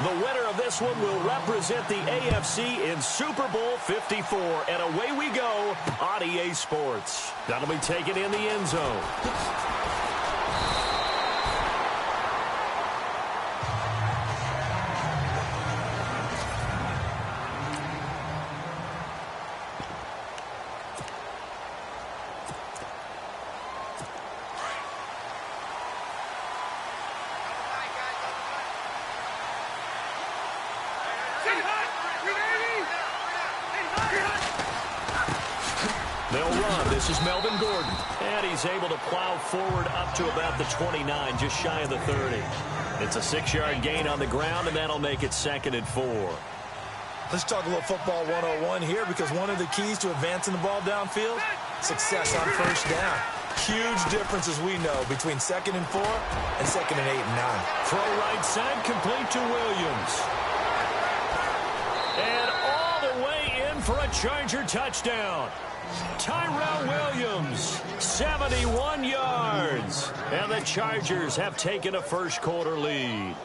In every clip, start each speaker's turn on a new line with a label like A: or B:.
A: The winner of this one will represent the AFC in Super Bowl 54. And away we go on EA Sports. That'll be taken in the end zone. They'll run. This is Melvin Gordon. And he's able to plow forward up to about the 29, just shy of the 30. It's a 6-yard gain on the ground, and that'll make it 2nd and 4.
B: Let's talk a little football 101 here, because one of the keys to advancing the ball downfield, success on first down. Huge difference, as we know, between 2nd and 4 and 2nd and 8 and 9.
A: Throw right side, complete to Williams. And all the way in for a Charger touchdown. Tyrell Williams, 71 yards. And the Chargers have taken a first-quarter lead.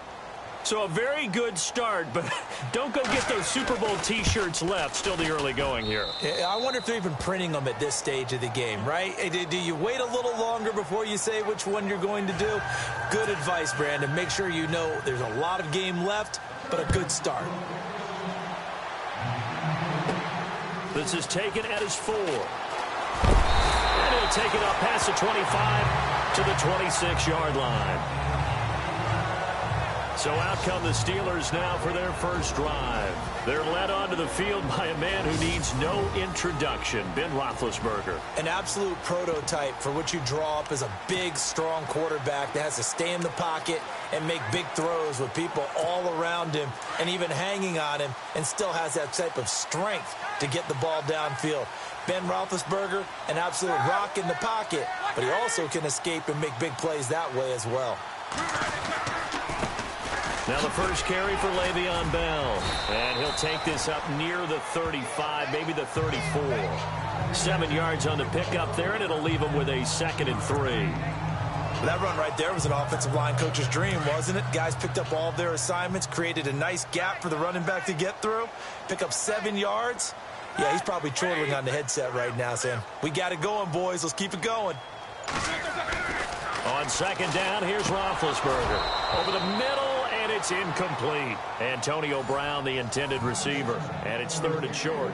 A: So a very good start, but don't go get those Super Bowl T-shirts left. Still the early going here.
B: I wonder if they're even printing them at this stage of the game, right? Do you wait a little longer before you say which one you're going to do? Good advice, Brandon. Make sure you know there's a lot of game left, but a good start.
A: This is taken at his 4. And he'll take it up past the 25 to the 26-yard line. So out come the Steelers now for their first drive. They're led onto the field by a man who needs no introduction, Ben Roethlisberger.
B: An absolute prototype for what you draw up as a big, strong quarterback that has to stay in the pocket and make big throws with people all around him and even hanging on him, and still has that type of strength to get the ball downfield. Ben Roethlisberger, an absolute rock in the pocket, but he also can escape and make big plays that way as well.
A: Now the first carry for Le'Veon Bell. And he'll take this up near the 35, maybe the 34. 7 yards on the pickup there, and it'll leave him with a 2nd and 3.
B: That run right there was an offensive line coach's dream, wasn't it? Guys picked up all of their assignments, created a nice gap for the running back to get through, pick up 7 yards. Yeah, he's probably chortling on the headset right now saying, we got it going, boys. Let's keep it going.
A: On 2nd down, here's Roethlisberger. Over the middle, and it's incomplete. Antonio Brown, the intended receiver. And it's 3rd and short.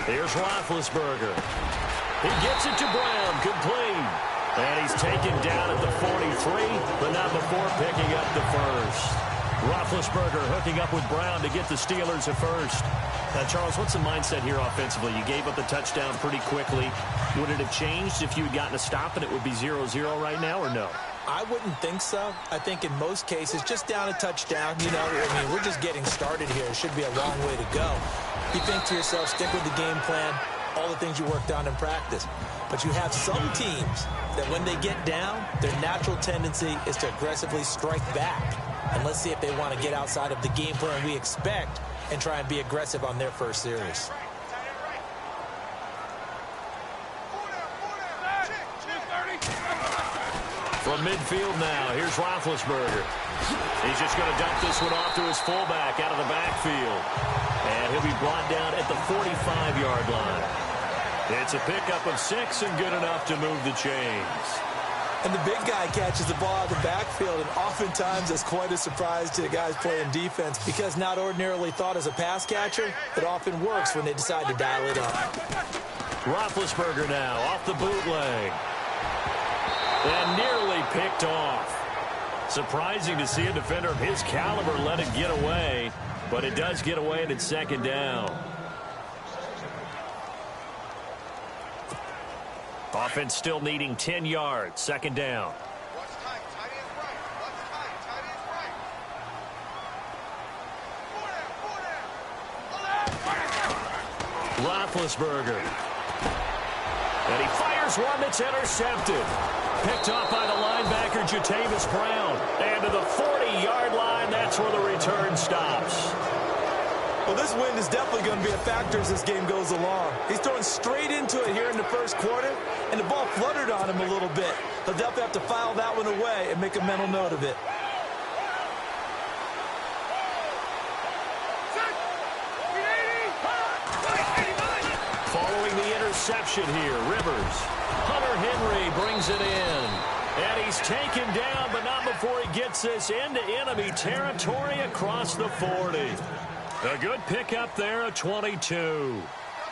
A: Here's Roethlisberger. He gets it to Brown, complete. And he's taken down at the 43, but not before picking up the first. Roethlisberger hooking up with Brown to get the Steelers a first. Now, Charles, what's the mindset here offensively? You gave up the touchdown pretty quickly. Would it have changed if you had gotten a stop and it would be 0-0 right now, or no?
B: I wouldn't think so. I think in most cases, just down a touchdown, you know, I mean, we're just getting started here. It should be a long way to go. You think to yourself, stick with the game plan, all the things you worked on in practice. But you have some teams that when they get down, their natural tendency is to aggressively strike back. And let's see if they want to get outside of the game plan we expect and try and be aggressive on their first series.
A: From midfield now, here's Roethlisberger. He's just going to dump this one off to his fullback out of the backfield. And he'll be brought down at the 45-yard line. It's a pickup of 6 and good enough to move the chains.
B: And the big guy catches the ball out of the backfield, and oftentimes that's quite a surprise to the guys playing defense, because not ordinarily thought as a pass catcher, it often works when they decide to dial it up.
A: Roethlisberger now off the bootleg. And nearly picked off. Surprising to see a defender of his caliber let it get away, but it does get away, and it's 2nd down. Offense still needing 10 yards. 2nd down. Roethlisberger. And he fires Here's one that's intercepted. Picked off by the linebacker, Jatavis Brown. And to the 40-yard line, that's where the return stops.
B: Well, this wind is definitely going to be a factor as this game goes along. He's throwing straight into it here in the first quarter, and the ball fluttered on him a little bit. He'll definitely have to file that one away and make a mental note of it.
A: Following the interception here, Rivers. Hunter Henry brings it in. And he's taken down, but not before he gets this into enemy territory across the 40. A good pickup there, a 22.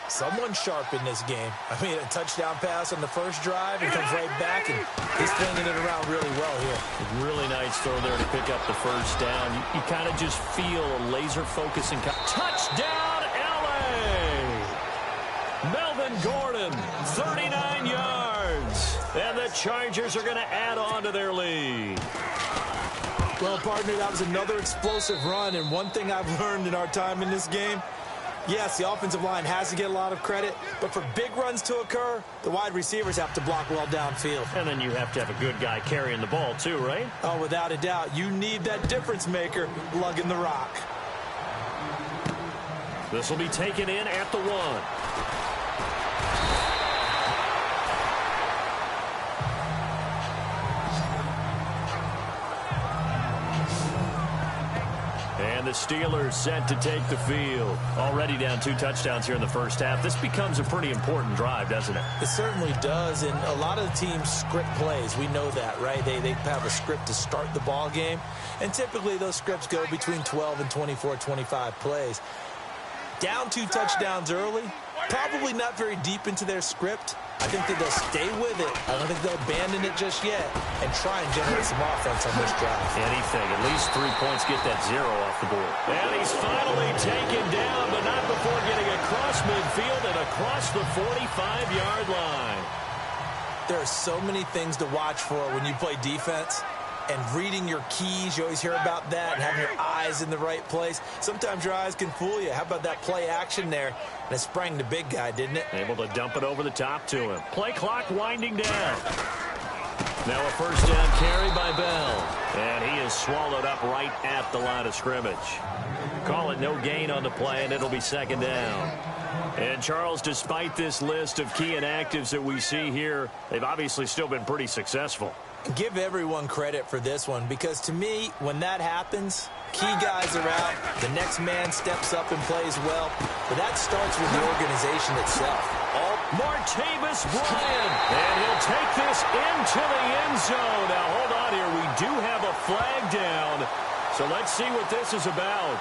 B: Someone sharp in this game. I mean, a touchdown pass on the first drive and comes right back, and he's flinging it around really well here.
A: Really nice throw there to pick up the first down. You kind of just feel a laser focus and touchdown, L.A. Melvin Gordon, 39 yards. And the Chargers are going to add on to their lead.
B: Well, partner, that was another explosive run, and one thing I've learned in our time in this game, yes, the offensive line has to get a lot of credit, but for big runs to occur, the wide receivers have to block well downfield.
A: And then you have to have a good guy carrying the ball too, right?
B: Oh, without a doubt. You need that difference maker lugging the rock.
A: This will be taken in at the 1. And the Steelers set to take the field. Already down 2 touchdowns here in the first half. This becomes a pretty important drive, doesn't it?
B: It certainly does, and a lot of the teams script plays. We know that, right? They have a script to start the ball game, and typically those scripts go between 12 and 24, 25 plays. Down 2 touchdowns early, probably not very deep into their script. I think that they'll stay with it. I don't think they'll abandon it just yet and try and generate some offense on this drive.
A: Anything. At least 3 points, get that 0 off the board. And he's finally taken down, but not before getting across midfield and across the 45-yard line.
B: There are so many things to watch for when you play defense. And reading your keys, you always hear about that, and having your eyes in the right place. Sometimes your eyes can fool you. How about that play action there? And it sprang the big guy, didn't it?
A: Able to dump it over the top to him. Play clock winding down. Now a first down carry by Bell. And he is swallowed up right at the line of scrimmage. Call it no gain on the play, and it'll be second down. And, Charles, despite this list of key inactives that we see here, they've obviously still been pretty successful.
B: Give everyone credit for this one, because to me, when that happens, key guys are out, the next man steps up and plays well, but that starts with the organization itself.
A: Martavis Bryant, and he'll take this into the end zone. Now, hold on here. We do have a flag down, so let's see what this is about.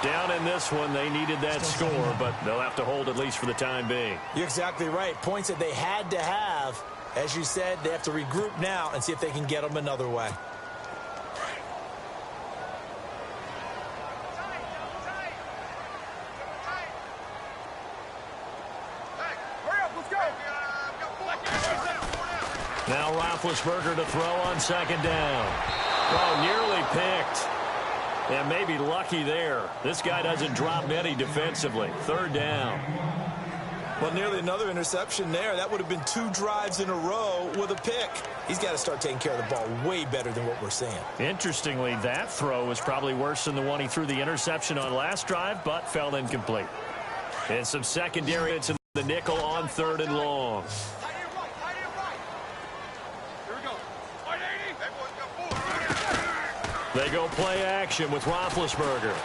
A: Down in this one, they needed that score, but they'll have to hold at least for the time being.
B: You're exactly right. Points that they had to have. As you said, they have to regroup now and see if they can get them another way.
A: Now Roethlisberger to throw on second down. Oh, nearly picked. And maybe lucky there. This guy doesn't drop many defensively. Third down.
B: Well, nearly another interception there. That would have been 2 drives in a row with a pick. He's got to start taking care of the ball way better than what we're seeing.
A: Interestingly, that throw was probably worse than the one he threw the interception on last drive, but fell incomplete. And some secondary into the nickel on 3rd and long. They go play action with Roethlisberger.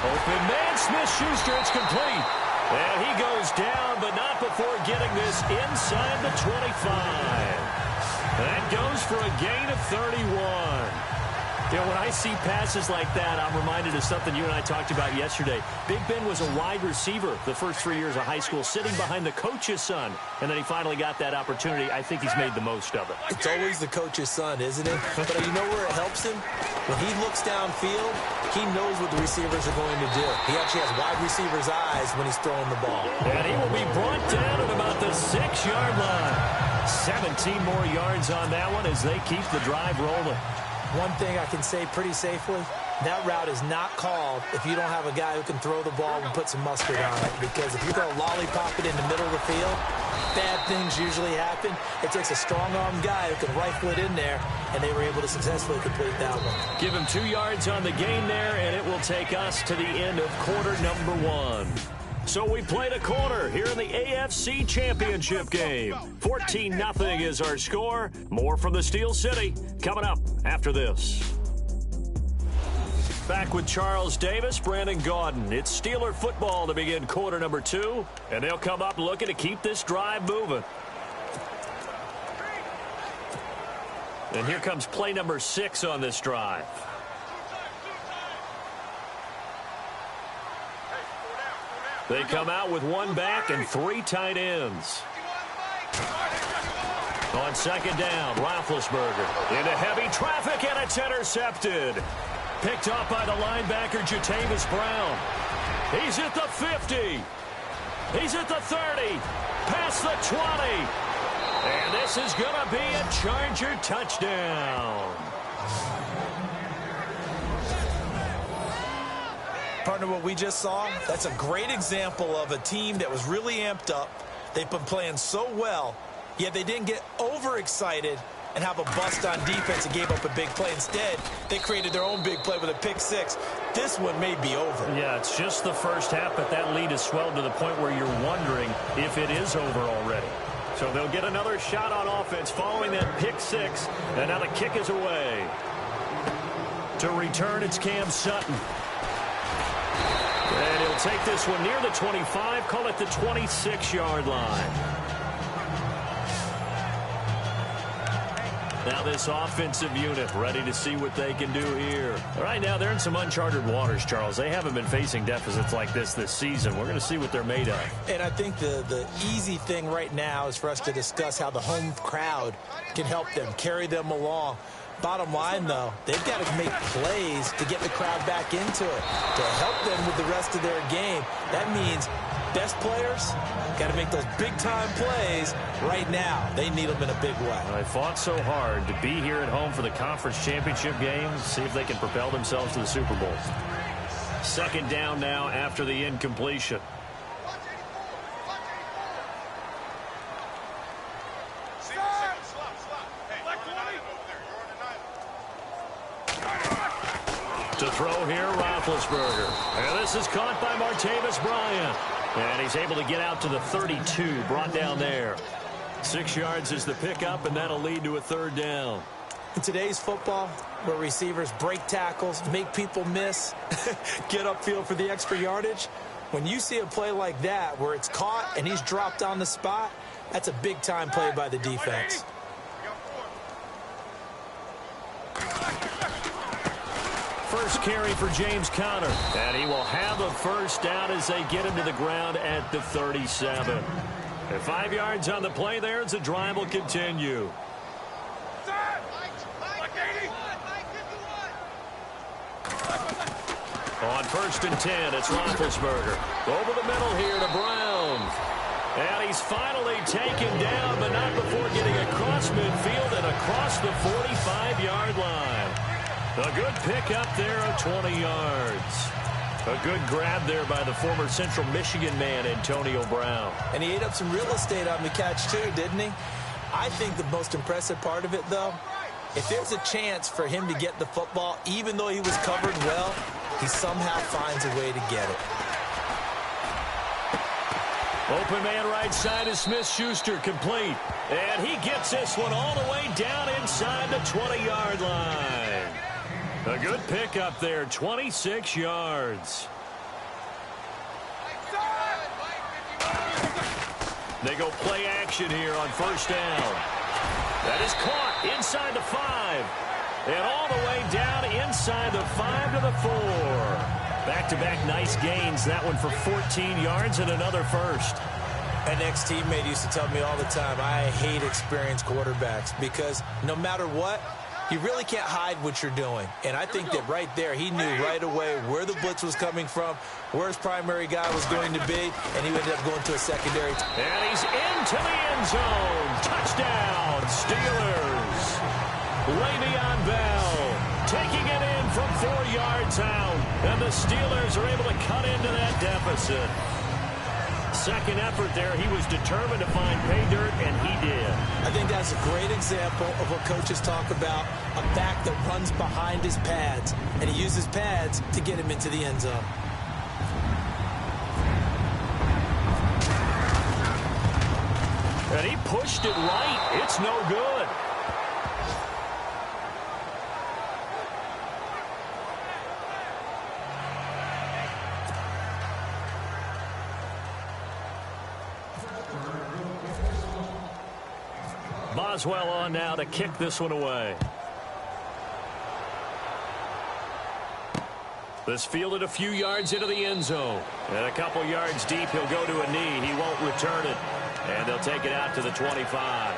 A: Open man, Smith-Schuster, it's complete. And he goes down, but not before getting this inside the 25. That goes for a gain of 31. You know, when I see passes like that, I'm reminded of something you and I talked about yesterday. Big Ben was a wide receiver the first 3 years of high school, sitting behind the coach's son. And then he finally got that opportunity. I think he's made the most of it.
B: It's always the coach's son, isn't it? But you know where it helps him? When he looks downfield, he knows what the receivers are going to do. He actually has wide receivers' eyes when he's throwing the ball.
A: And he will be brought down at about the 6-yard line. 17 more yards on that one as they keep the drive rolling.
B: One thing I can say pretty safely, that route is not called if you don't have a guy who can throw the ball and put some mustard on it. Because if you're going to lollipop it in the middle of the field, bad things usually happen. It takes a strong-armed guy who can rifle it in there, and they were able to successfully complete that one.
A: Give him 2 yards on the gain there, and it will take us to the end of quarter number 1. So we played a quarter here in the AFC Championship game. 14-0 is our score. More from the Steel City coming up after this. Back with Charles Davis, Brandon Gaudin. It's Steeler football to begin quarter number 2, and they'll come up looking to keep this drive moving. And here comes play number 6 on this drive. They come out with 1 back and 3 tight ends. On second down, Roethlisberger into heavy traffic, and it's intercepted. Picked up by the linebacker, Jatavis Brown. He's at the 50. He's at the 30. Past the 20. And this is going to be a Charger touchdown.
B: Partner, what we just saw, that's a great example of a team that was really amped up. They've been playing so well, yet they didn't get overexcited and have a bust on defense and gave up a big play. Instead, they created their own big play with a pick 6. This one may be over.
A: Yeah, it's just the first half, but that lead has swelled to the point where you're wondering if it is over already. So they'll get another shot on offense following that pick 6, and now the kick is away. To return, it's Cam Sutton. And he'll take this one near the 25, call it the 26-yard line. Now this offensive unit ready to see what they can do here. Right now they're in some uncharted waters, Charles. They haven't been facing deficits like this season. We're going to see what they're made of.
B: And I think the easy thing right now is for us to discuss how the home crowd can help them, carry them along. Bottom line, though, they've got to make plays to get the crowd back into it, to help them with the rest of their game. That means best players got to make those big-time plays right now. They need them in a big way.
A: They fought so hard to be here at home for the conference championship game, see if they can propel themselves to the Super Bowl. Second down now after the incompletion. To throw here, Roethlisberger. And this is caught by Martavis Bryant. And he's able to get out to the 32, brought down there. 6 yards is the pickup, and that'll lead to a third down.
B: In today's football, where receivers break tackles, make people miss, get upfield for the extra yardage, when you see a play like that where it's caught and he's dropped on the spot, that's a big-time play by the defense.
A: First carry for James Conner, and he will have a first down as they get him to the ground at the 37. And 5 yards on the play there as the drive will continue. On 1st and 10, it's Roethlisberger. Over the middle here to Brown. And he's finally taken down, but not before getting across midfield and across the 45-yard line. A good pickup there of 20 yards. A good grab there by the former Central Michigan man, Antonio Brown.
B: And he ate up some real estate on the catch, too, didn't he? I think the most impressive part of it, though, if there's a chance for him to get the football, even though he was covered well, he somehow finds a way to get it.
A: Open man right side is Smith-Schuster, complete. And he gets this one all the way down inside the 20-yard line. A good pickup there, 26 yards. They go play action here on first down. That is caught inside the 5. And all the way down inside the 5 to the 4. Back-to-back nice gains. That one for 14 yards and another first.
B: An ex-teammate used to tell me all the time, I hate experienced quarterbacks because no matter what, you really can't hide what you're doing. And I think that right there, he knew right away where the blitz was coming from, where his primary guy was going to be, and he ended up going to a secondary.
A: And he's into the end zone. Touchdown, Steelers. Le'Veon Bell taking it in from 4 yards out. And the Steelers are able to cut into that deficit. Second effort there, he was determined to find pay dirt, and he did.
B: I think that's a great example of what coaches talk about, a back that runs behind his pads, and he uses pads to get him into the end zone.
A: And he pushed it right. It's no good. Boswell on now to kick this one away. This fielded a few yards into the end zone. And a couple yards deep, he'll go to a knee. He won't return it. And they'll take it out to the 25.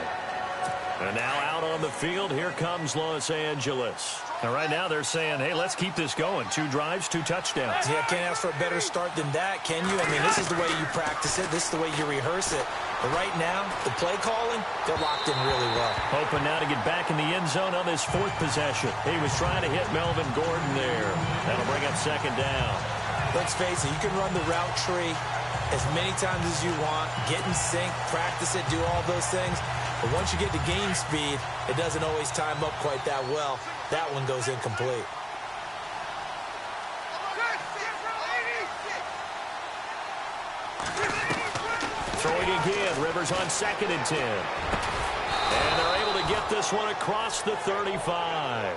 A: And now out on the field, here comes Los Angeles. And right now they're saying, hey, let's keep this going. 2 drives, 2 touchdowns.
B: Yeah, can't ask for a better start than that, can you? I mean, this is the way you practice it. This is the way you rehearse it. But right now, the play calling, they're locked in really well.
A: Hoping now to get back in the end zone on this 4th possession. He was trying to hit Melvin Gordon there. That'll bring up 2nd down.
B: Let's face it, you can run the route tree as many times as you want, get in sync, practice it, do all those things. But once you get to game speed, it doesn't always time up quite that well. That one goes incomplete.
A: Throwing again, Rivers on 2nd and 10. And they're able to get this one across the 35.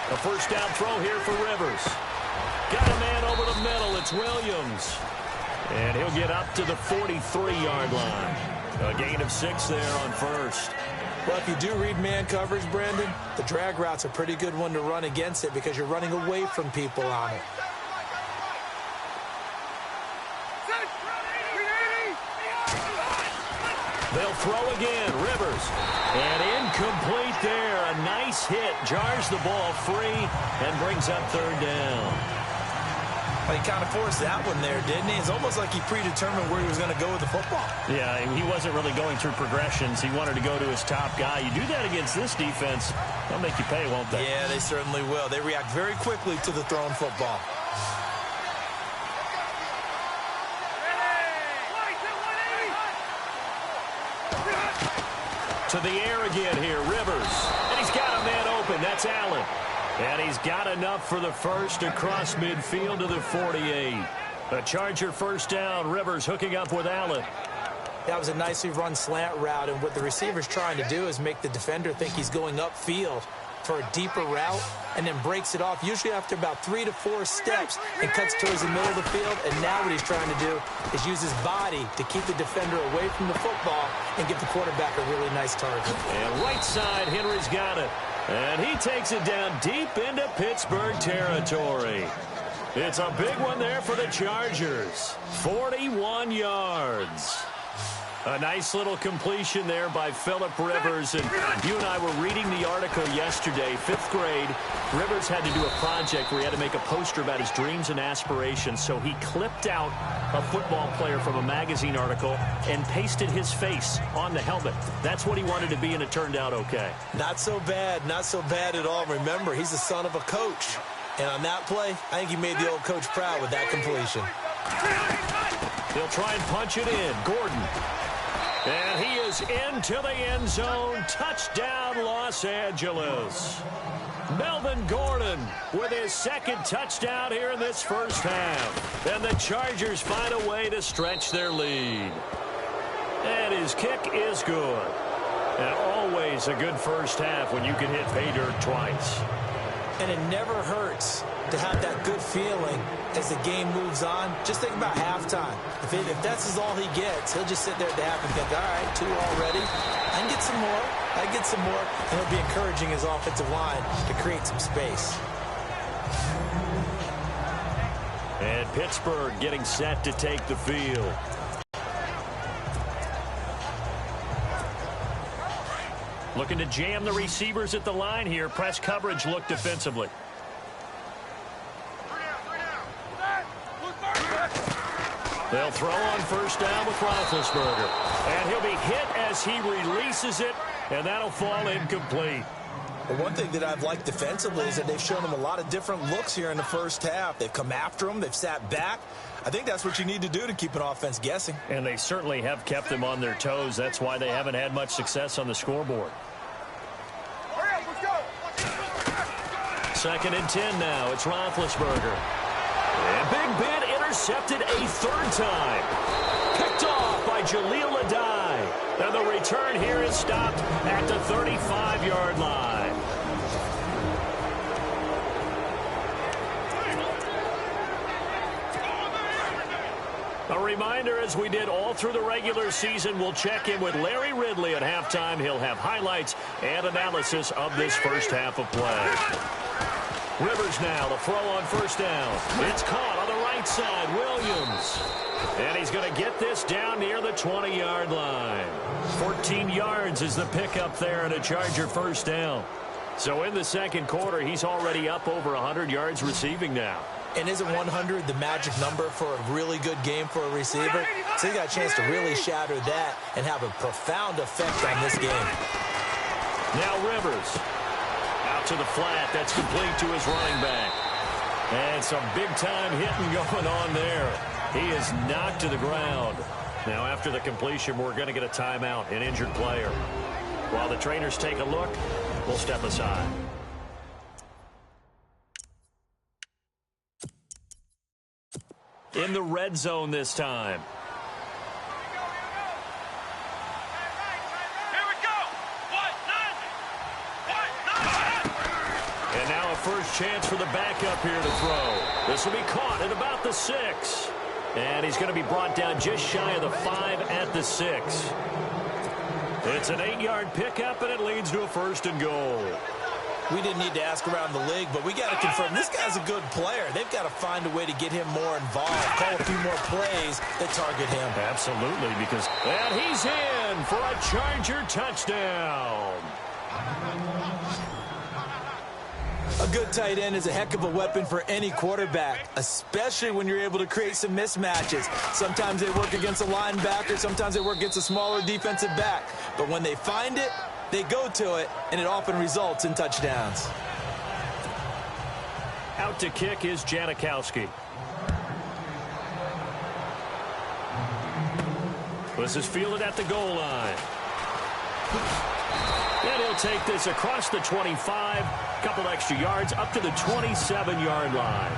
A: A first down throw here for Rivers. Got a man over the middle. It's Williams. And he'll get up to the 43-yard line. A gain of 6 there on first.
B: Well, if you do read man coverage, Brandon, the drag route's a pretty good one to run against it because you're running away from people on it.
A: They'll throw again. Rivers. And incomplete there. A nice hit. Jars the ball free and brings up 3rd down.
B: Well, he kind of forced that one there, didn't he? It's almost like he predetermined where he was going to go with the football.
A: Yeah, he wasn't really going through progressions. He wanted to go to his top guy. You do that against this defense, they'll make you pay, won't they?
B: Yeah, they certainly will. They react very quickly to the thrown football.
A: To the air again here, Rivers. And he's got a man open. That's Allen. And he's got enough for the first across midfield to the 48. A Charger first down. Rivers hooking up with Allen.
B: That was a nicely run slant route, and what the receiver's trying to do is make the defender think he's going upfield for a deeper route and then breaks it off, usually after about 3 to 4 steps, and cuts towards the middle of the field. And now what he's trying to do is use his body to keep the defender away from the football and give the quarterback a really nice target.
A: And right side, Henry's got it. And he takes it down deep into Pittsburgh territory. It's a big one there for the Chargers. 41 yards. A nice little completion there by Phillip Rivers. And you and I were reading the article yesterday, 5th grade. Rivers had to do a project where he had to make a poster about his dreams and aspirations. So he clipped out a football player from a magazine article and pasted his face on the helmet. That's what he wanted to be, and it turned out okay.
B: Not so bad. Not so bad at all. Remember, he's the son of a coach. And on that play, I think he made the old coach proud with that completion.
A: He'll try and punch it in. Gordon. And he is into the end zone. Touchdown, Los Angeles. Melvin Gordon with his 2nd touchdown here in this first half. And the Chargers find a way to stretch their lead. And his kick is good. And always a good first half when you can hit pay dirt twice.
B: And it never hurts to have that good feeling as the game moves on. Just think about halftime. If that's all he gets, he'll just sit there at the half and think, all right, 2 already. I can get some more. I can get some more. And he'll be encouraging his offensive line to create some space. And
A: Pittsburgh getting set to take the field. Looking to jam the receivers at the line here. Press coverage look defensively. They'll throw on first down with Roethlisberger. And he'll be hit as he releases it, and that'll fall incomplete.
B: Well, one thing that I've liked defensively is that they've shown him a lot of different looks here in the first half. They've come after him. They've sat back. I think that's what you need to do to keep an offense guessing.
A: And they certainly have kept them on their toes. That's why they haven't had much success on the scoreboard. Second and 10 now. It's Roethlisberger. And Big Ben intercepted a third time. Picked off by Jaleel Adai. And the return here is stopped at the 35-yard line. A reminder, as we did all through the regular season, we'll check in with Larry Ridley at halftime. He'll have highlights and analysis of this first half of play. Rivers now, the throw on first down. It's caught on the right side, Williams. And he's going to get this down near the 20-yard line. 14 yards is the pickup there and a Charger first down. So in the second quarter, he's already up over 100 yards receiving now.
B: And isn't 100 the magic number for a really good game for a receiver? So he got a chance to really shatter that and have a profound effect on this game.
A: Now Rivers. Out to the flat. That's complete to his running back. And some big-time hitting going on there. He is knocked to the ground. Now, after the completion, we're going to get a timeout, an injured player. While the trainers take a look, we'll step aside. In the red zone this time. And now a first chance for the backup here to throw. This will be caught at about the 6. And he's going to be brought down just shy of the 5 at the 6. It's an 8-yard pickup, and it leads to a first and goal.
B: We didn't need to ask around the league, but we got to confirm this guy's a good player. They've got to find a way to get him more involved, call a few more plays that target him.
A: Absolutely, because and he's in for a Charger touchdown.
B: A good tight end is a heck of a weapon for any quarterback, especially when you're able to create some mismatches. Sometimes they work against a linebacker, sometimes they work against a smaller defensive back. But when they find it, they go to it, and it often results in touchdowns.
A: Out to kick is Janikowski. This is fielded at the goal line. And he'll take this across the 25, couple extra yards, up to the 27-yard line.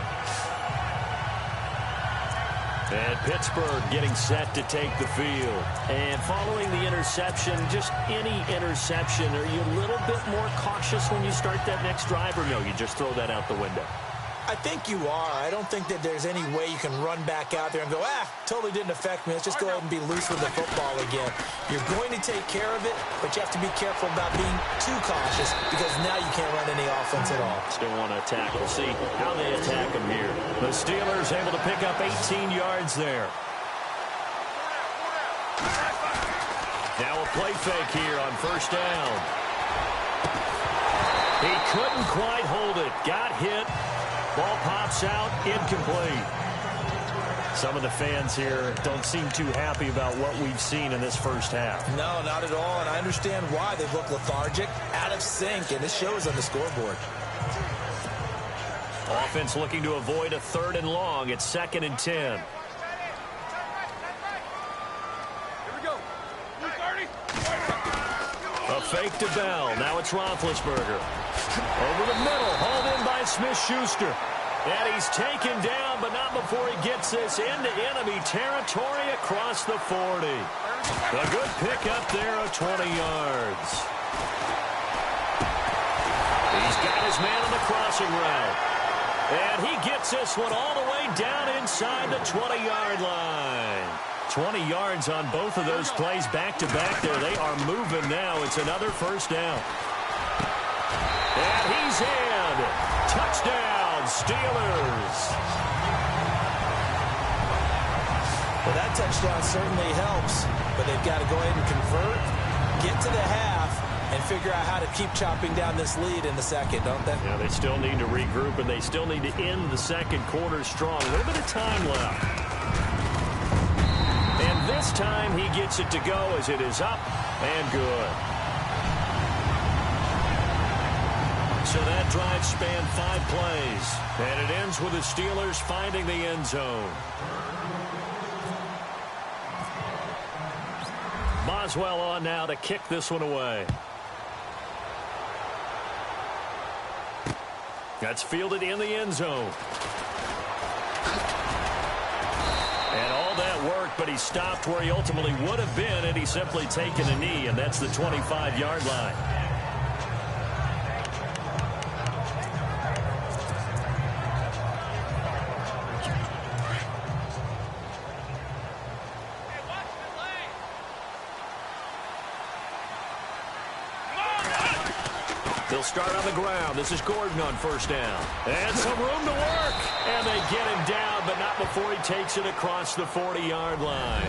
A: And Pittsburgh getting set to take the field. And following the interception, just any interception, are you a little bit more cautious when you start that next drive, or no, you just throw that out the window?
B: I think you are. I don't think that there's any way you can run back out there and go, totally didn't affect me. Let's just go ahead and be loose with the football again. You're going to take care of it, but you have to be careful about being too cautious because now you can't run any offense at all.
A: Still want to attack. We'll see how they attack them here. The Steelers able to pick up 18 yards there. Now a play fake here on first down. He couldn't quite hold it. Got hit. Ball pops out, incomplete. Some of the fans here don't seem too happy about what we've seen in this first half.
B: No, not at all, and I understand why. They look lethargic, out of sync, and it shows on the scoreboard.
A: Offense looking to avoid a third and long. It's 2nd and 10.
C: Here we go. 30.
A: A fake to Bell. Now it's Roethlisberger. Over the middle, hauled in by Smith-Schuster. And he's taken down, but not before he gets this into enemy territory across the 40. A good pickup there of 20 yards. He's got his man on the crossing route. And he gets this one all the way down inside the 20-yard line. 20 yards on both of those plays back-to-back there. They are moving now. It's another first down. And he's in. Touchdown, Steelers.
B: Well, that touchdown certainly helps, but they've got to go ahead and convert, get to the half, and figure out how to keep chopping down this lead in the second, don't they?
A: Yeah, they still need to regroup, and they still need to end the second quarter strong. A little bit of time left. And this time he gets it to go as it is up and good. So that drive spanned 5 plays, and it ends with the Steelers finding the end zone. Boswell on now to kick this one away. That's fielded in the end zone. And all that work, but he stopped where he ultimately would have been had he simply taken a knee, and that's the 25-yard line. They'll start on the ground. This is Gordon on first down. And some room to work. And they get him down, but not before he takes it across the 40-yard line.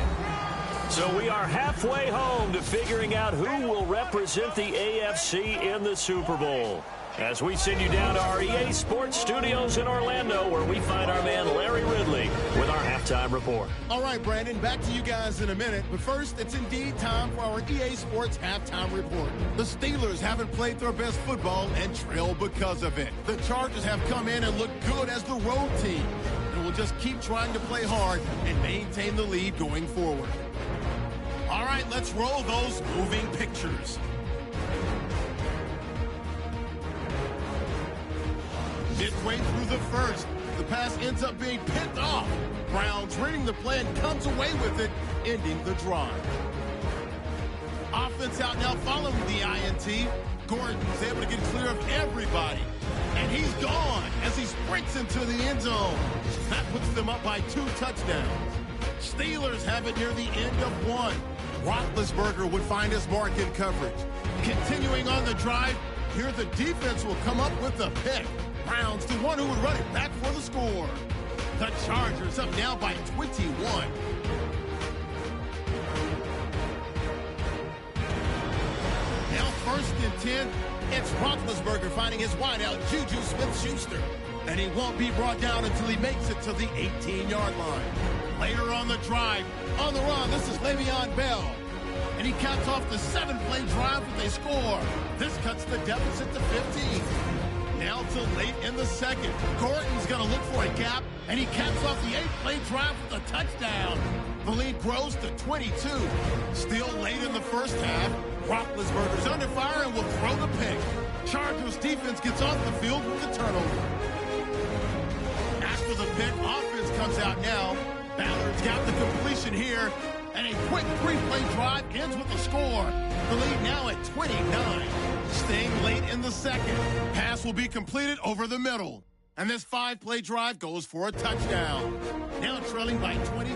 A: So we are halfway home to figuring out who will represent the AFC in the Super Bowl. As we send you down to our EA Sports Studios in Orlando, where we find our man Larry Ridley with our halftime report.
D: All right, Brandon, back to you guys in a minute. But first, it's indeed time for our EA Sports halftime report. The Steelers haven't played their best football and trail because of it. The Chargers have come in and looked good as the road team, and will just keep trying to play hard and maintain the lead going forward. All right, let's roll those moving pictures. Midway through the first, the pass ends up being picked off. Browns reading the play and comes away with it, ending the drive. Offense out now following the INT. Gordon's able to get clear of everybody. And he's gone as he sprints into the end zone. That puts them up by 2 touchdowns. Steelers have it near the end of 1. Roethlisberger would find his mark in coverage. Continuing on the drive, here the defense will come up with the pick. Browns to one who would run it back for the score. The Chargers up now by 21. Now 1st and 10. It's Roethlisberger finding his wideout, Juju Smith-Schuster. And he won't be brought down until he makes it to the 18-yard line. Later on the drive, on the run, this is Le'Veon Bell. And he caps off the 7-play drive with a score. This cuts the deficit to 15. Now to late in the second. Gordon's going to look for a gap, and he caps off the 8-play drive with a touchdown. The lead grows to 22. Still late in the first half. Roethlisberger's under fire and will throw the pick. Chargers defense gets off the field with the turnover. After the pick, offense comes out now. Ballard's got the completion here, and a quick 3-play drive ends with a score. The lead now at 29. Staying late in the second. Pass will be completed over the middle. And this 5-play drive goes for a touchdown. Now trailing by 22.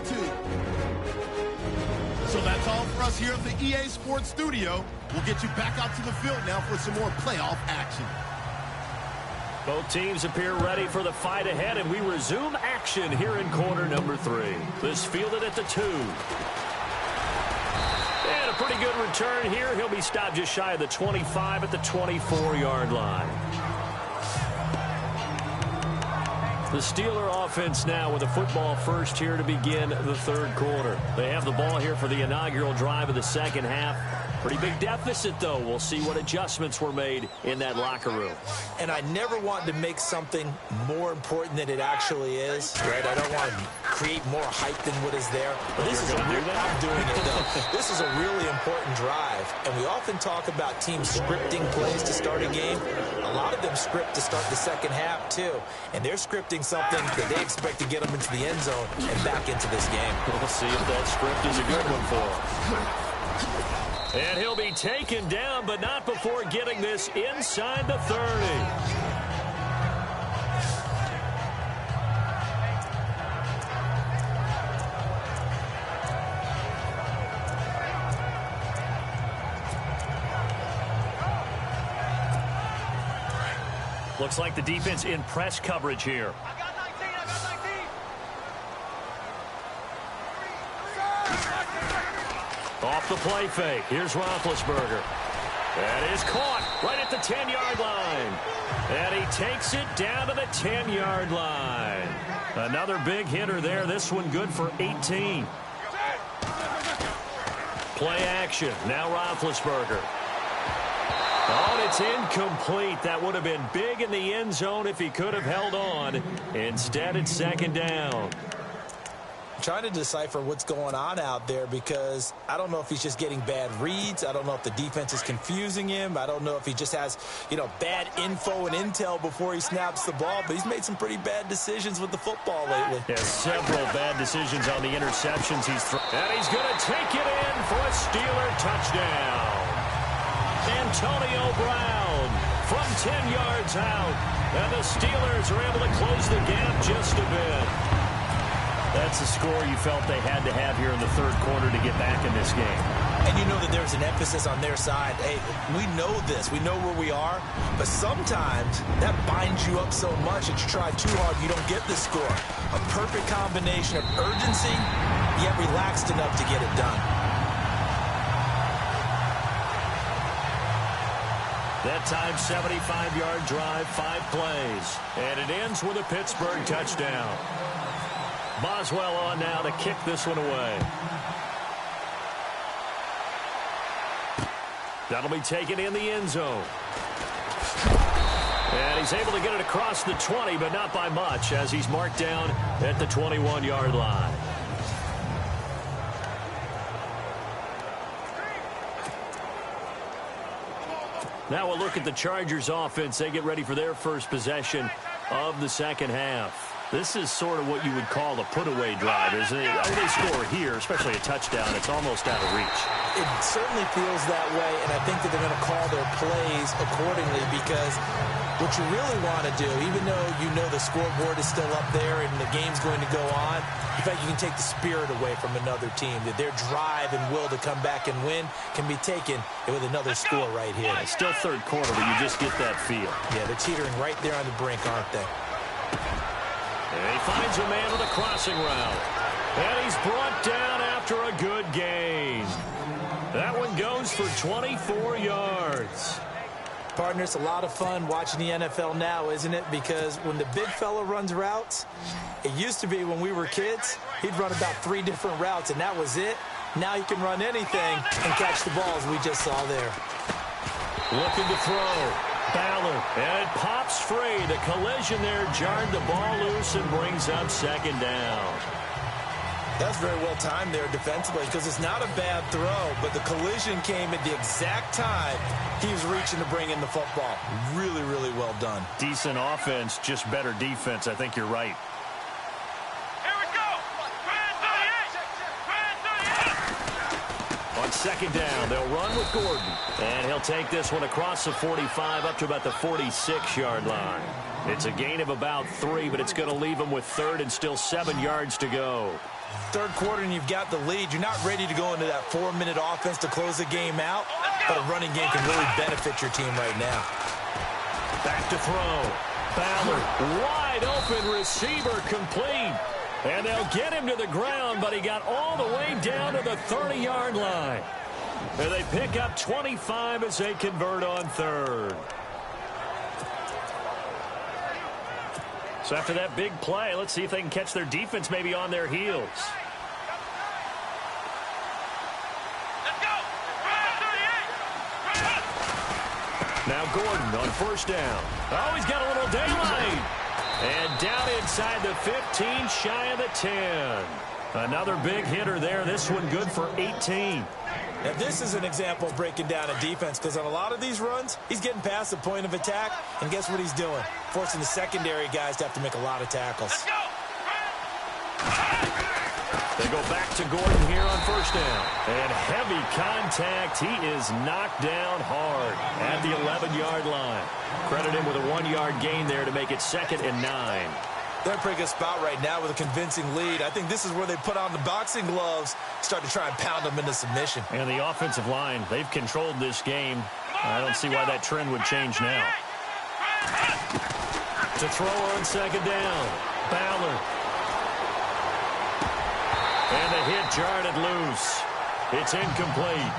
D: So that's all for us here at the EA Sports Studio. We'll get you back out to the field now for some more playoff action.
A: Both teams appear ready for the fight ahead, and we resume action here in quarter number 3. This fielded at the 2. And a pretty good return here. He'll be stopped just shy of the 25 at the 24-yard line. The Steeler offense now with a football first here to begin the third quarter. They have the ball here for the inaugural drive of the second half. Pretty big deficit, though. We'll see what adjustments were made in that locker room.
B: And I never want to make something more important than it actually is, right? I don't want to create more hype than what is there. But this is I'm doing it, though. This is a really important drive. And we often talk about teams scripting plays to start a game. A lot of them script to start the second half, too. And they're scripting something that they expect to get them into the end zone and back into this game.
A: We'll see if that script is a good one for them. And he'll be taken down, but not before getting this inside the 30. Looks like the defense in press coverage here.
C: I got 19, I got 19.
A: Off the play fake. Here's Roethlisberger. That is caught right at the 10-yard line. And he takes it down to the 10-yard line. Another big hitter there. This one good for 18. Play action. Now Roethlisberger. Oh, and it's incomplete. That would have been big in the end zone if he could have held on. Instead, it's second down.
B: I'm trying to decipher what's going on out there because I don't know if he's just getting bad reads. I don't know if the defense is confusing him. I don't know if he just has, bad info and intel before he snaps the ball. But he's made some pretty bad decisions with the football lately.
A: Yeah, several bad decisions on the interceptions he's thrown. And he's going to take it in for a Steeler touchdown. Antonio Brown from 10 yards out. And the Steelers are able to close the gap just a bit. That's the score you felt they had to have here in the third quarter to get back in this game.
B: And you know that there's an emphasis on their side. Hey, we know this. We know where we are. But sometimes that binds you up so much that you try too hard, you don't get the score. A perfect combination of urgency, yet relaxed enough to get it done.
A: That time, 75-yard drive, 5 plays. And it ends with a Pittsburgh touchdown. Boswell on now to kick this one away. That'll be taken in the end zone. And he's able to get it across the 20, but not by much, as he's marked down at the 21-yard line. Now we'll look at the Chargers offense. They get ready for their first possession of the second half. This is sort of what you would call a put-away drive, isn't it? They score here, especially a touchdown. It's almost out of reach.
B: It certainly feels that way, and I think that they're going to call their plays accordingly because what you really want to do, even though you know the scoreboard is still up there and the game's going to go on, in fact, you can take the spirit away from another team. That their drive and will to come back and win can be taken with another score right here.
A: It's still third quarter, but you just get that feel.
B: Yeah, they're teetering right there on the brink, aren't they?
A: And he finds a man with a crossing route. And he's brought down after a good gain. That one goes for 24 yards.
B: Partner, it's a lot of fun watching the NFL now, isn't it? Because when the big fella runs routes, it used to be when we were kids, he'd run about 3 different routes, and that was it. Now he can run anything and catch the balls we just saw there.
A: Looking to throw. Ballard, and it pops free. The collision there jarred the ball loose and brings up second down.
B: That's very well timed there defensively because it's not a bad throw, but the collision came at the exact time he was reaching to bring in the football. Really, really well done.
A: Decent offense, just better defense. I think you're right. On second down, they'll run with Gordon. And he'll take this one across the 45 up to about the 46-yard line. It's a gain of about 3, but it's going to leave him with third and still 7 yards to go.
B: Third quarter and you've got the lead. You're not ready to go into that 4-minute offense to close the game out, but a running game can really benefit your team right now.
A: Back to throw. Ballard, wide open receiver, complete. And they'll get him to the ground, but he got all the way down to the 30-yard line. And they pick up 25 as they convert on third. So after that big play, let's see if they can catch their defense maybe on their heels.
C: Let's go!
A: Now Gordon on first down. Oh, he's got a little daylight. And down inside the 15, shy of the 10. Another big hitter there. This one good for 18.
B: Now, this is an example of breaking down a defense because on a lot of these runs, he's getting past the point of attack, and guess what he's doing? Forcing the secondary guys to have to make a lot of tackles.
C: Let's go!
A: They go back to Gordon here on first down. And heavy contact. He is knocked down hard at the 11-yard line. Credit him with a 1-yard gain there to make it 2nd and 9.
B: They're in a pretty good spot right now with a convincing lead. I think this is where they put on the boxing gloves, start to try and pound them into submission.
A: And the offensive line, they've controlled this game. I don't see why that trend would change now. To throw on second down. Ballard. And the hit jarred it loose. It's incomplete.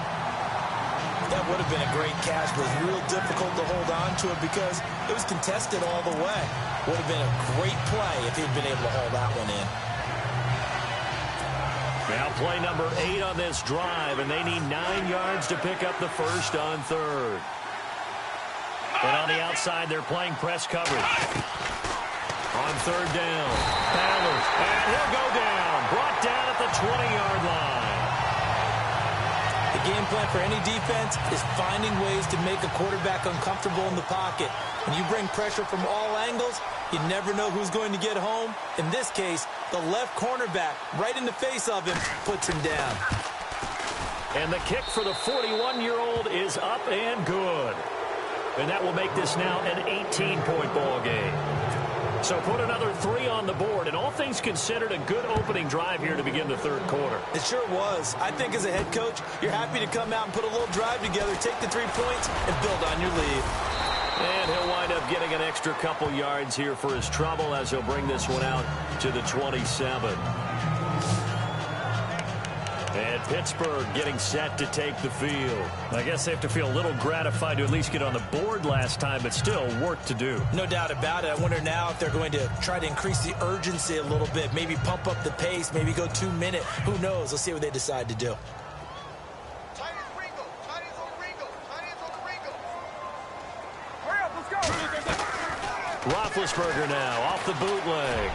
B: That would have been a great catch, but it was real difficult to hold on to it because it was contested all the way. Would have been a great play if he'd been able to haul that one in.
A: Now play number 8 on this drive, and they need 9 yards to pick up the first on third. And on the outside, they're playing press coverage. On third down, Ballard, and he'll go down. Brought down at the 20-yard line.
B: The game plan for any defense is finding ways to make a quarterback uncomfortable in the pocket. When you bring pressure from all angles, you never know who's going to get home. In this case, the left cornerback, right in the face of him, puts him down.
A: And the kick for the 41-year-old is up and good. And that will make this now an 18-point ball game. So put another 3 on the board, and all things considered, a good opening drive here to begin the third quarter.
B: It sure was. I think as a head coach, you're happy to come out and put a little drive together, take the 3 points, and build on your lead.
A: And he'll wind up getting an extra couple yards here for his trouble as he'll bring this one out to the 27. And Pittsburgh getting set to take the field. I guess they have to feel a little gratified to at least get on the board last time, but still work to do.
B: No doubt about it. I wonder now if they're going to try to increase the urgency a little bit, maybe pump up the pace, maybe go 2-minute. Who knows? Let's see what they decide to do.
A: Roethlisberger now off the bootleg.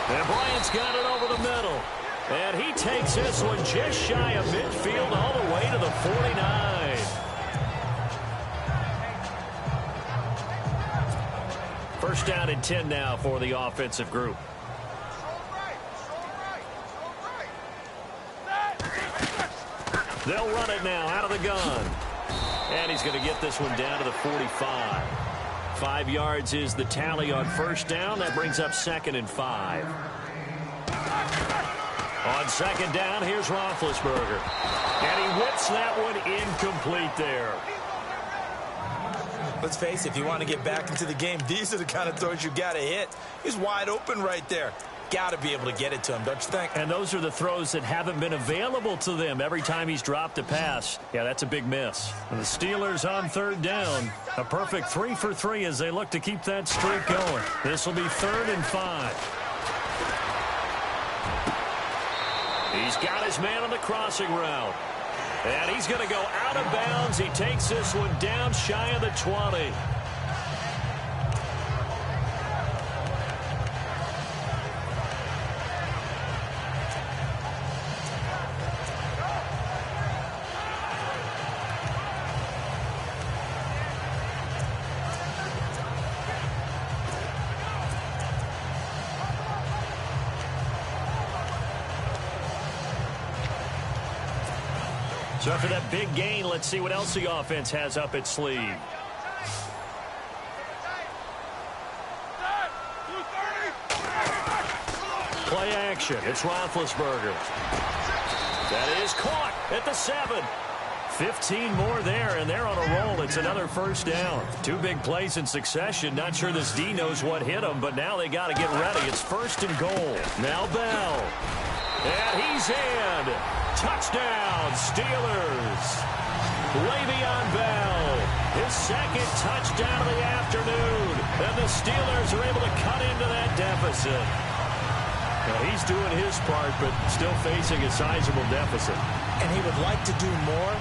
A: And Bryant's got it over the middle. And he takes this one just shy of midfield all the way to the 49. First down and 10 now for the offensive group. They'll run it now out of the gun. And he's going to get this one down to the 45. 5 yards is the tally on first down. That brings up 2nd and 5. On second down, here's Roethlisberger. And he whips that one incomplete there.
B: Let's face it, if you want to get back into the game, these are the kind of throws you got to hit. He's wide open right there. Got to be able to get it to him, don't you think?
A: And those are the throws that haven't been available to them every time he's dropped a pass. Yeah, that's a big miss. And the Steelers on third down. A perfect 3 for 3 as they look to keep that streak going. This will be 3rd and 5. He's got his man on the crossing route. And he's going to go out of bounds. He takes this one down shy of the 20. So after that big gain, let's see what else the offense has up its sleeve. Play action. It's Roethlisberger. That is caught at the 7. 15 more there, and they're on a roll. It's another first down. 2 big plays in succession. Not sure this D knows what hit him, but now they got to get ready. It's 1st and goal. Now Bell. And he's in. Touchdown, Steelers. Le'Veon Bell, his 2nd touchdown of the afternoon. And the Steelers are able to cut into that deficit. Now, he's doing his part, but still facing a sizable deficit.
B: And he would like to do more,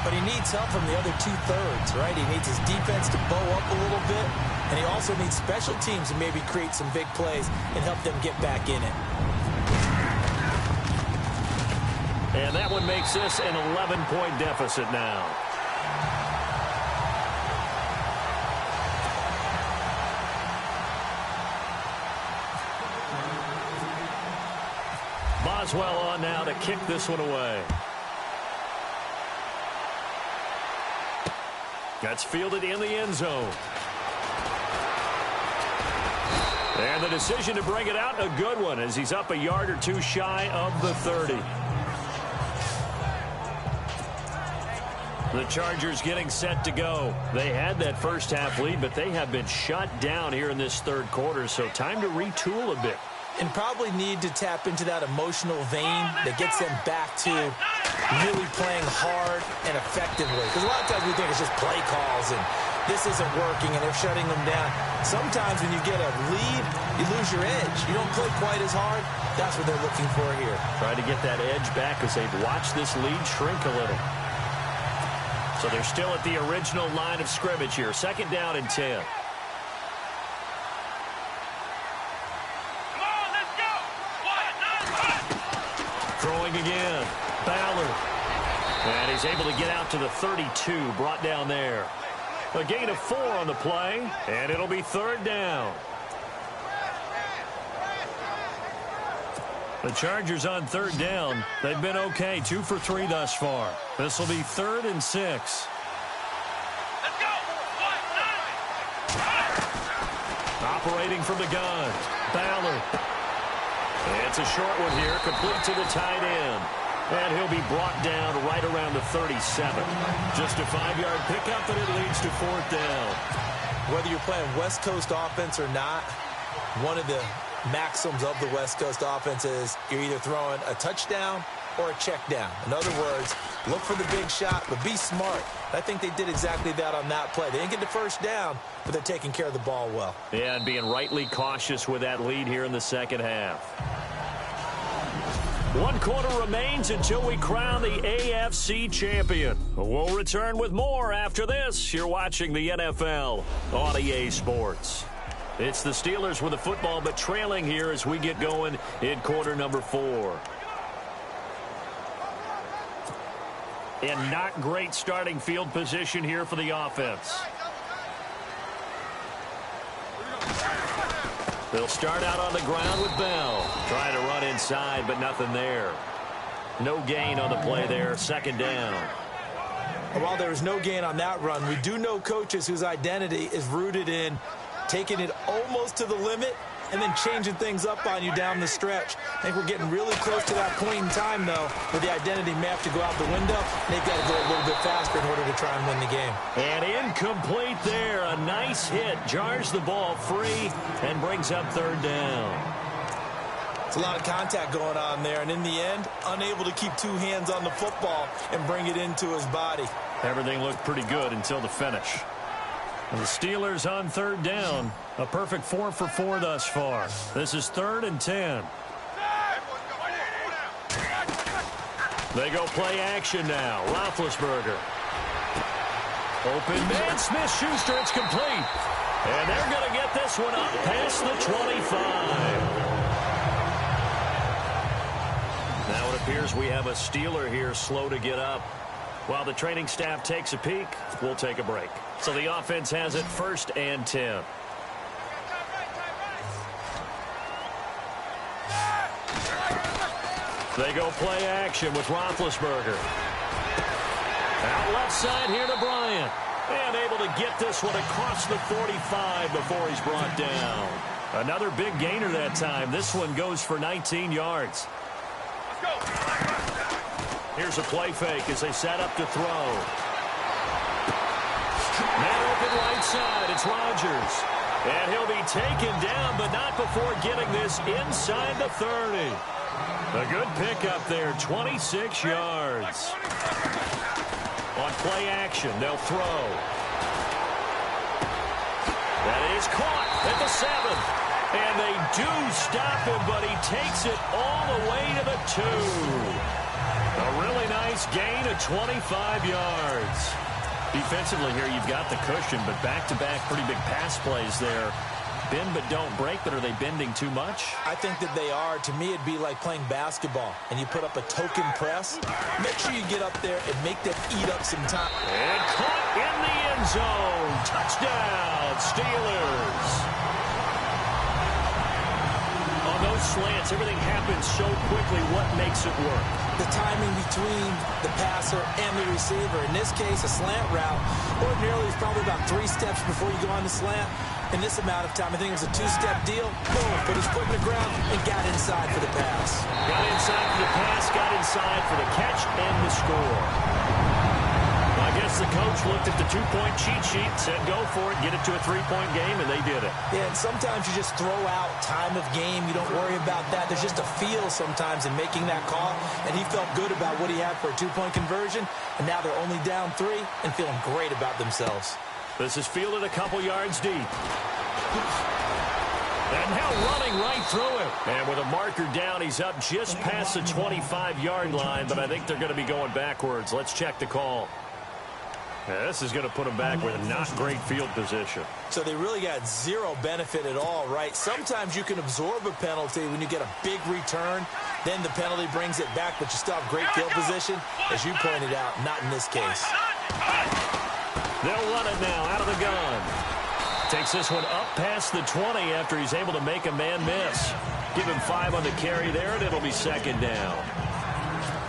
B: but he needs help from the other 2/3, right? He needs his defense to bow up a little bit, and he also needs special teams to maybe create some big plays and help them get back in it.
A: And that one makes this an 11-point deficit now. Boswell on now to kick this one away. That's fielded in the end zone. And the decision to bring it out, a good one, as he's up a yard or 2 shy of the 30. The Chargers getting set to go. They had that first half lead, but they have been shut down here in this third quarter, so time to retool a bit.
B: And probably need to tap into that emotional vein that gets them back to really playing hard and effectively. Because a lot of times we think it's just play calls and this isn't working and they're shutting them down. Sometimes when you get a lead, you lose your edge. You don't play quite as hard. That's what they're looking for here.
A: Trying to get that edge back as they've watched this lead shrink a little. So they're still at the original line of scrimmage here. 2nd down and 10. Throwing again. Ballard. And he's able to get out to the 32. Brought down there. A gain of 4 on the play. And it'll be 3rd down. The Chargers on 3rd down. They've been okay. 2 for 3 thus far. This will be 3rd and 6.
C: Let's go.
A: Operating from the gun. Ballard. It's a short one here, complete to the tight end. And he'll be brought down right around the 37. Just a 5-yard pickup, and it leads to 4th down.
B: Whether you're playing West Coast offense or not, one of the maxims of the West Coast offense is you're either throwing a touchdown or a check down. In other words, look for the big shot, but be smart. I think they did exactly that on that play. They didn't get the first down, but they're taking care of the ball well.
A: Yeah, and being rightly cautious with that lead here in the second half. 1 quarter remains until we crown the AFC champion. We'll return with more after this. You're watching the NFL on EA Sports. It's the Steelers with the football, but trailing here as we get going in quarter number 4. And not great starting field position here for the offense. They'll start out on the ground with Bell. Trying to run inside, but nothing there. No gain on the play there. 2nd down.
B: While there was no gain on that run, we do know coaches whose identity is rooted in taking it almost to the limit and then changing things up on you down the stretch. I think we're getting really close to that point in time, though, where the identity may have to go out the window. They've got to go a little bit faster in order to try and win the game.
A: And incomplete there. A nice hit. Jars the ball free and brings up 3rd down.
B: It's a lot of contact going on there, and in the end, unable to keep 2 hands on the football and bring it into his body.
A: Everything looked pretty good until the finish. And the Steelers on 3rd down. A perfect 4 for 4 thus far. This is 3rd and 10. They go play action now. Roethlisberger. Open man. Smith-Schuster. It's complete. And they're going to get this one up past the 25. Now it appears we have a Steeler here slow to get up. While the training staff takes a peek, we'll take a break. So the offense has it 1st and 10. They go play action with Roethlisberger. Out left side here to Bryant. And able to get this one across the 45 before he's brought down. Another big gainer that time. This one goes for 19 yards. Here's a play fake as they set up to throw. Man open right side. It's Rodgers. And he'll be taken down, but not before getting this inside the 30. A good pickup there, 26 yards. On play action, they'll throw. That is caught at the 7. And they do stop him, but he takes it all the way to the 2. A really nice gain of 25 yards. Defensively here, you've got the cushion, but back-to-back pretty big pass plays there. Bend but don't break, but are they bending too much?
B: I think that they are. To me, it'd be like playing basketball, and you put up a token press. Make sure you get up there and make them eat up some time.
A: And caught in the end zone. Touchdown, Steelers. On those slants, everything happens so quickly. What makes it work?
B: The timing between the passer and the receiver. In this case, a slant route ordinarily is probably about 3 steps before you go on the slant. In this amount of time, I think it was a 2-step deal. Boom, put his foot in the ground and got inside for the pass.
A: Got inside for the pass, got inside for the catch and the score. I guess the coach coach looked at the two-point cheat sheet, said go for it, get it to a three-point game, and they did it.
B: Yeah, and sometimes you just throw out time of game. You don't worry about that. There's just a feel sometimes in making that call, and he felt good about what he had for a two-point conversion, and now they're only down 3 and feeling great about themselves.
A: This is fielded a couple yards deep. And now running right through it. And with a marker down, he's up just past the 25-yard line, but I think they're going to be going backwards. Let's check the call. Yeah, this is going to put them back with a not great field position.
B: So they really got zero benefit at all, right? Sometimes you can absorb a penalty when you get a big return. Then the penalty brings it back, but you still have great field position. As you pointed out, not in this case.
A: They'll run it now out of the gun. Takes this one up past the 20 after he's able to make a man miss. Give him 5 on the carry there, and it'll be second down.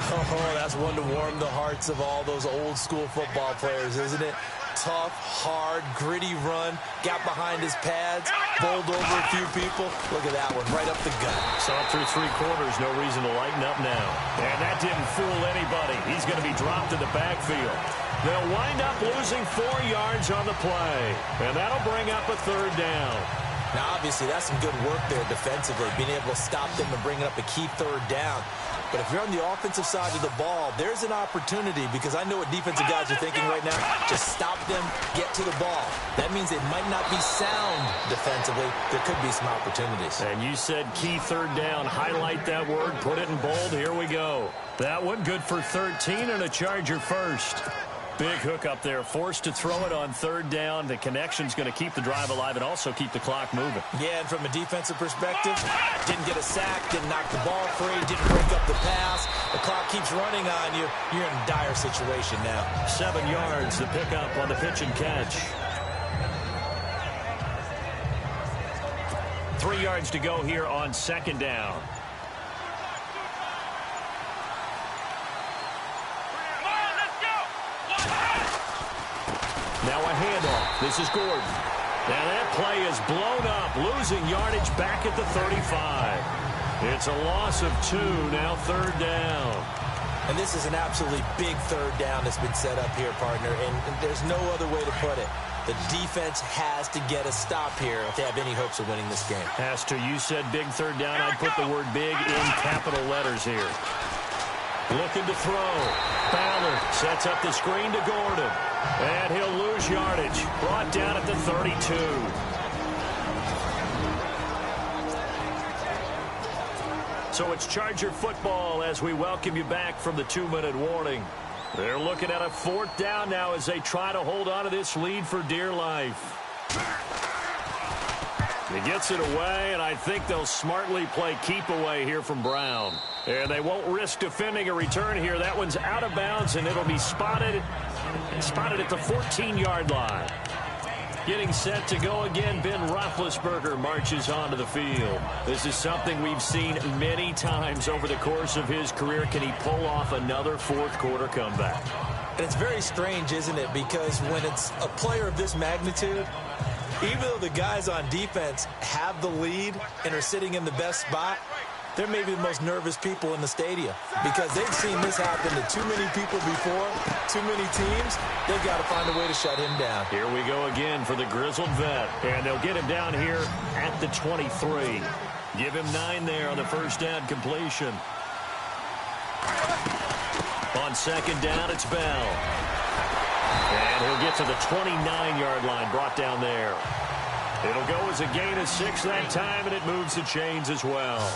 B: Oh, that's one to warm the hearts of all those old-school football players, isn't it? Tough, hard, gritty run. Got behind his pads, bowled over a few people. Look at that one, right up the gut.
A: Saw it through 3 quarters, no reason to lighten up now. And that didn't fool anybody. He's going to be dropped in the backfield. They'll wind up losing 4 yards on the play. And that'll bring up a third down.
B: Now, obviously, that's some good work there defensively, being able to stop them and bringing up a key third down. But if you're on the offensive side of the ball, there's an opportunity, because I know what defensive guys are thinking right now. Just stop them, get to the ball. That means they might not be sound defensively. There could be some opportunities.
A: And you said key third down. Highlight that word, put it in bold. Here we go. That one good for 13 and a Charger first. Big hook up there, forced to throw it on third down. The connection's going to keep the drive alive and also keep the clock moving.
B: Yeah, and from a defensive perspective, didn't get a sack, didn't knock the ball free, didn't break up the pass. The clock keeps running on you. You're in a dire situation now.
A: 7 yards, the pickup on the pitch and catch. 3 yards to go here on second down. Now a handoff. This is Gordon. Now that play is blown up, losing yardage back at the 35. It's a loss of 2, now third down.
B: And this is an absolutely big third down that's been set up here, partner, and there's no other way to put it. The defense has to get a stop here if they have any hopes of winning this game.
A: Has to. You said big third down. I'd put the word big in capital letters here. Looking to throw. Ballard sets up the screen to Gordon. And he'll lose yardage. Brought down at the 32. So it's Charger football as we welcome you back from the 2-minute warning. They're looking at a 4th down now as they try to hold on to this lead for dear life. He gets it away, and I think they'll smartly play keep away here from Brown. And they won't risk defending a return here. That one's out of bounds, and it'll be spotted at the 14-yard line. Getting set to go again, Ben Roethlisberger marches onto the field. This is something we've seen many times over the course of his career. Can he pull off another fourth-quarter comeback?
B: And it's very strange, isn't it? Because when it's a player of this magnitude, even though the guys on defense have the lead and are sitting in the best spot, they're maybe the most nervous people in the stadium because they've seen this happen to too many people before, too many teams. They've got to find a way to shut him down.
A: Here we go again for the grizzled vet, and they'll get him down here at the 23. Give him 9 there on the first down completion. On second down, it's Bell. And he'll get to the 29-yard line, brought down there. It'll go as a gain of 6 that time, and it moves the chains as well.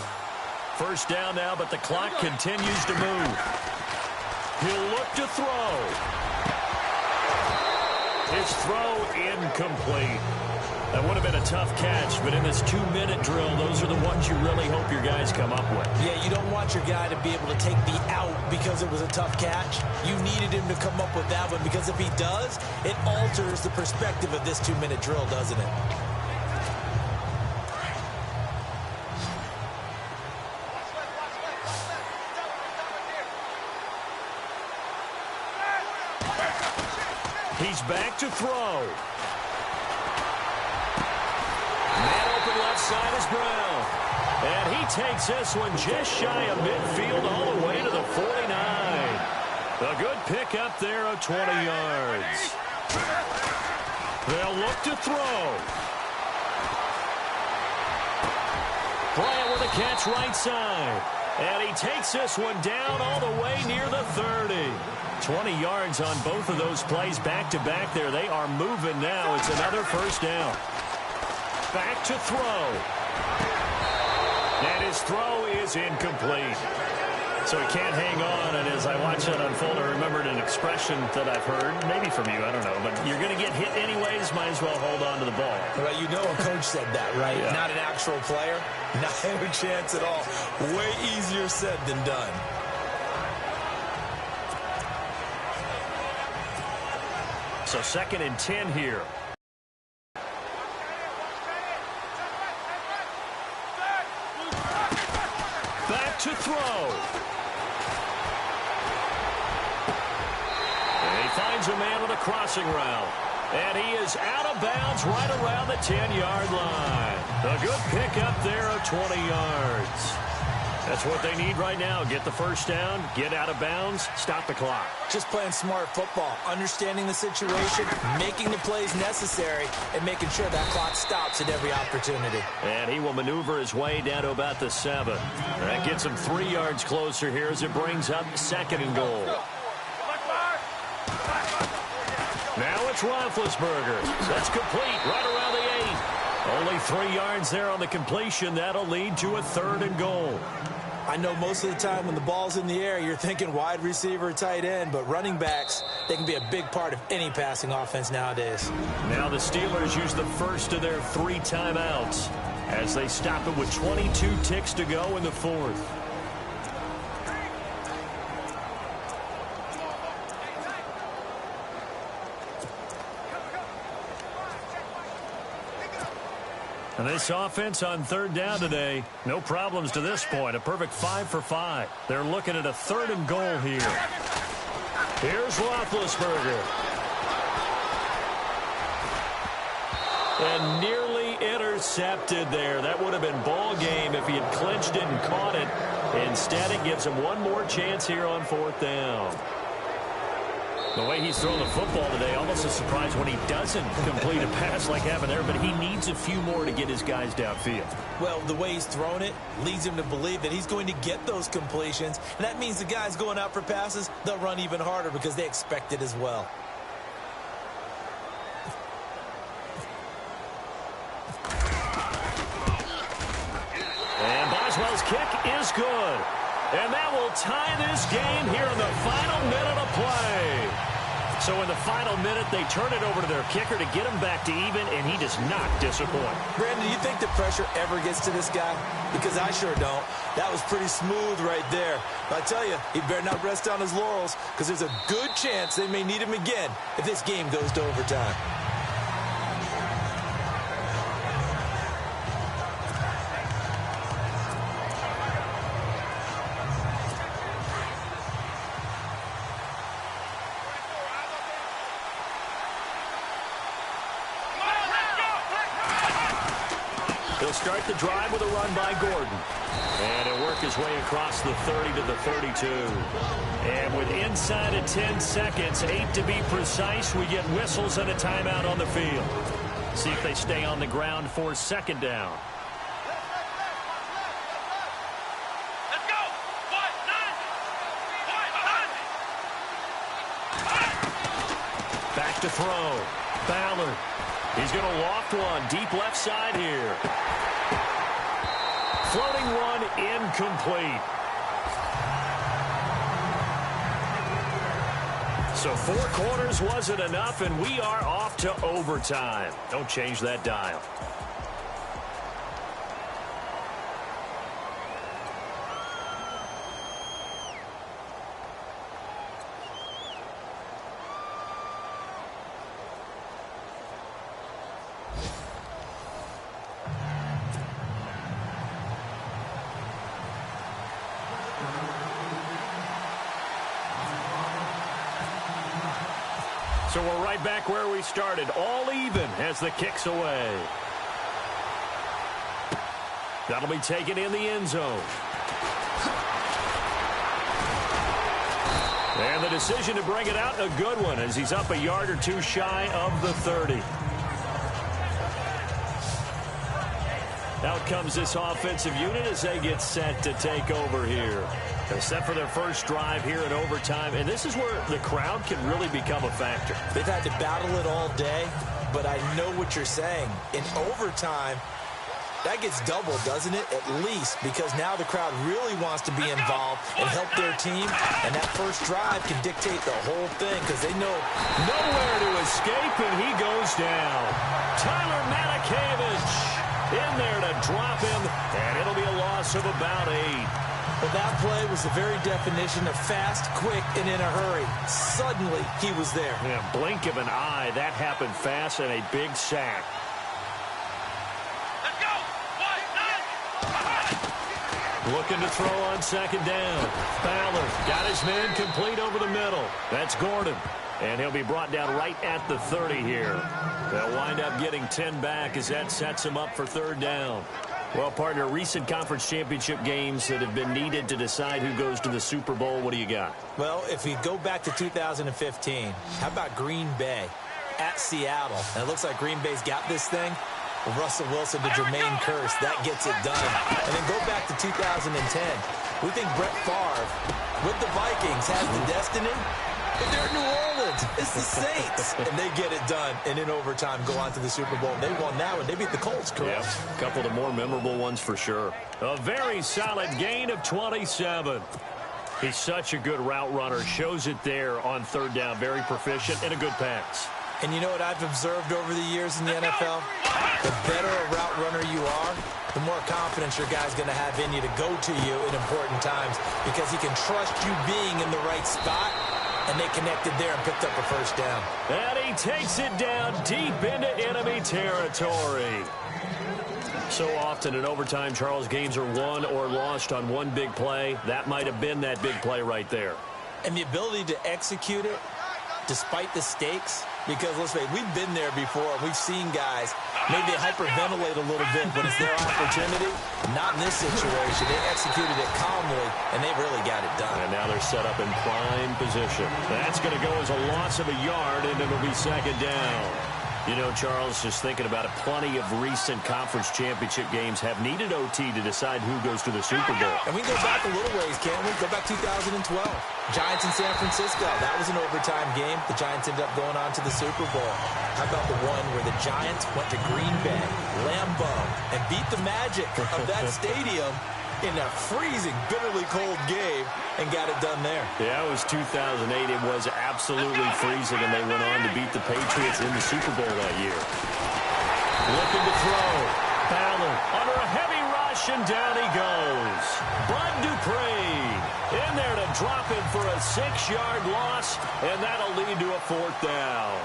A: First down now, but the clock continues to move. He'll look to throw. His throw incomplete. That would have been a tough catch, but in this 2-minute drill, those are the ones you really hope your guys come up with.
B: Yeah, you don't want your guy to be able to take the out because it was a tough catch. You needed him to come up with that one because if he does, it alters the perspective of this 2-minute drill, doesn't it?
A: He's back to throw. Man open left side is Brown. And he takes this one just shy of midfield all the way to the 49. A good pickup there of 20 yards. They'll look to throw. Bryant with a catch right side. And he takes this one down all the way near the 30. 20 yards on both of those plays back-to-back there. They are moving now. It's another first down. Back to throw. And his throw is incomplete. So he can't hang on, and as I watch that unfold, I remembered an expression that I've heard, maybe from you, I don't know, but you're going to get hit anyways, might as well hold on to the ball.
B: Well, you know a coach said that, right?
A: Yeah.
B: Not an actual player. Not a chance at all. Way easier said than done.
A: So 2nd and 10 here. Back to throw. And he finds a man with a crossing route. And he is out of bounds right around the 10-yard line. A good pickup there of 20 yards. That's what they need right now. Get the first down, get out of bounds, stop the clock.
B: Just playing smart football, understanding the situation, making the plays necessary, and making sure that clock stops at every opportunity.
A: And he will maneuver his way down to about the 7. That gets him 3 yards closer here as it brings up 2nd and goal. Now it's Roethlisberger. That's complete right around the 8. Only 3 yards there on the completion. That'll lead to a 3rd and goal.
B: I know most of the time when the ball's in the air, you're thinking wide receiver, tight end, but running backs, they can be a big part of any passing offense nowadays.
A: Now the Steelers use the first of their 3 timeouts as they stop it with 22 ticks to go in the 4th. And this offense on 3rd down today, no problems to this point. A perfect 5 for 5. They're looking at a 3rd and goal here. Here's Roethlisberger. And nearly intercepted there. That would have been ball game if he had clinched it and caught it. Instead, it gives him one more chance here on 4th down. The way he's thrown the football today, almost a surprise when he doesn't complete a pass like happened there, but he needs a few more to get his guys downfield.
B: Well, the way he's thrown it leads him to believe that he's going to get those completions, and that means the guys going out for passes, they'll run even harder because they expect it as well.
A: And Boswell's kick is good. And that will tie this game here in the final minute of play. So in the final minute, they turn it over to their kicker to get him back to even, and he does not disappoint.
B: Brandon, do you think the pressure ever gets to this guy? Because I sure don't. That was pretty smooth right there. But I tell you, he better not rest on his laurels because there's a good chance they may need him again if this game goes to overtime.
A: He'll start the drive with a run by Gordon. And he'll work his way across the 30 to the 32. And with inside of 10 seconds, 8 to be precise, we get whistles and a timeout on the field. See if they stay on the ground for 2nd down.
C: Let's go.
A: Back to throw. Ballard. He's going to loft one deep left side here. Floating one incomplete. So 4 quarters wasn't enough, and we are off to overtime. Don't change that dial. So we're right back where we started, all even as the kick's away. That'll be taken in the end zone. And the decision to bring it out, a good one, as he's up a yard or two shy of the 30. Out comes this offensive unit as they get set to take over here. They're set for their first drive here in overtime, and this is where the crowd can really become a factor.
B: They've had to battle it all day, but I know what you're saying. In overtime, that gets doubled, doesn't it? At least, because now the crowd really wants to be involved and help their team, and that first drive can dictate the whole thing because they know
A: nowhere to escape, and he goes down. Tyler Matakevich in there to drop him, and it'll be a loss of about 8.
B: Well, that play was the very definition of fast, quick, and in a hurry. Suddenly, he was there.
A: Yeah, blink of an eye. That happened fast and a big sack. Looking to throw on second down. Fowler got his man complete over the middle. That's Gordon. And he'll be brought down right at the 30 here. They'll wind up getting 10 back as that sets them up for third down. Well, partner, recent conference championship games that have been needed to decide who goes to the Super Bowl, what do you got?
B: Well, if we go back to 2015, how about Green Bay at Seattle? And it looks like Green Bay's got this thing. Russell Wilson to Jermaine Kearse, that gets it done. And then go back to 2010. We think Brett Favre with the Vikings has the destiny, but they're in New Orleans. It's the Saints. And they get it done. And in overtime, go on to the Super Bowl. They won that one. They beat the Colts, correct?
A: Yep. A couple of the more memorable ones for sure. A very solid gain of 27. He's such a good route runner. Shows it there on third down. Very proficient and a good pass.
B: And you know what I've observed over the years in the NFL? The better a route runner you are, the more confidence your guy's going to have in you to go to you in important times because he can trust you being in the right spot, and they connected there and picked up a first down.
A: And he takes it down deep into enemy territory. So often in overtime, Charles, games are won or lost on one big play. That might have been that big play right there.
B: And the ability to execute it despite the stakes, because let's face it, we've been there before. We've seen guys maybe hyperventilate a little bit when it's their opportunity. Not in this situation. They executed it calmly, and they really got it done.
A: And now they're set up in prime position. That's going to go as a loss of a yard, and it'll be second down. You know, Charles, just thinking about it, plenty of recent conference championship games have needed OT to decide who goes to the Super Bowl.
B: And we can go back a little ways, can't we? Go back 2012. Giants in San Francisco. That was an overtime game. The Giants ended up going on to the Super Bowl. How about the one where the Giants went to Green Bay, Lambeau, and beat the magic of that stadium in a freezing, bitterly cold game and got it done there.
A: Yeah, it was 2008. It was absolutely freezing, and they went on to beat the Patriots in the Super Bowl that year. Looking to throw. Fowler under a heavy rush, and down he goes. Bud Dupree in there to drop him for a 6-yard loss, and that'll lead to a fourth down.